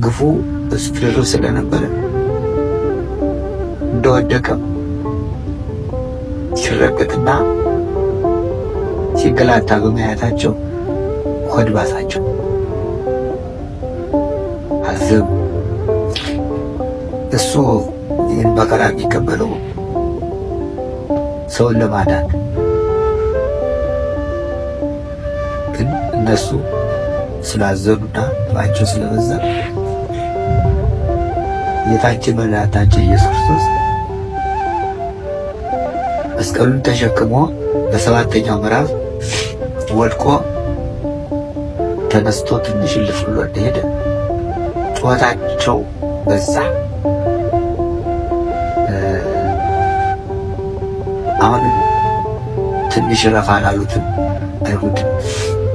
ግፉ ስፍር ስለነበረ እንደወደቀ ሲረገጥና ሲገላታ በማየታቸው ሆድ ባሳቸው፣ አዘኑ። እሱ ይህን መከራ የሚቀበለው ሰውን ለማዳን፣ ግን እነሱ ስላዘኑና ባቸው ስለበዛ ጌታችን መድኃኒታችን ኢየሱስ ክርስቶስ መስቀሉን ተሸክሞ በሰባተኛው ምዕራፍ ወድቆ ተነስቶ ትንሽ እልፍ ብሎ እንደሄደ ጩኸታቸው በዛ። አሁንም ትንሽ ረፋ ላሉትም አይሁድ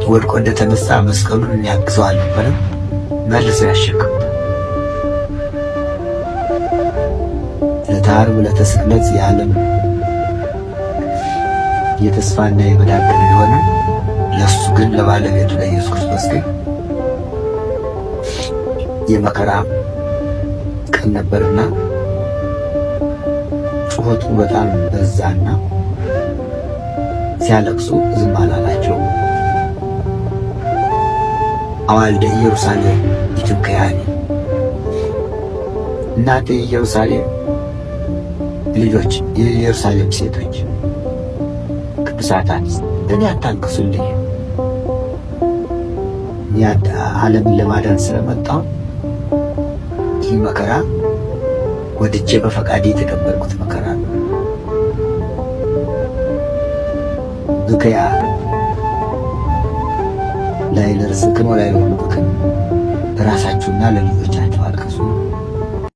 ወድቆ እንደተነሳ መስቀሉን እንያግዘዋለን ብለው መልሰው ያሸክሙታል። ለዓርብ ዕለተ ስቅለት የዓለም የተስፋና የመዳን ቀን ቢሆንም ለእሱ ግን ለባለቤቱ ለኢየሱስ ክርስቶስ ግን የመከራ ቀን ነበርና ጩኸቱ በጣም በዛና ሲያለቅሱ ዝም አላላቸው። አዋልደ ኢየሩሳሌም ይትብከያኒ፣ እናንተ የኢየሩሳሌም ልጆች፣ የኢየሩሳሌም ሴቶች ቅዱሳት አንስት እኔ አታልቅሱልኝ፣ ዓለምን ለማዳን ስለመጣሁ ይህ መከራ ወድጄ በፈቃዴ የተቀበልኩት መከራ ነው። ብከያ ላይ ለርስክን ወላይ ለሁሉክን ለራሳችሁና ለልጆቻችሁ አልቅሱ።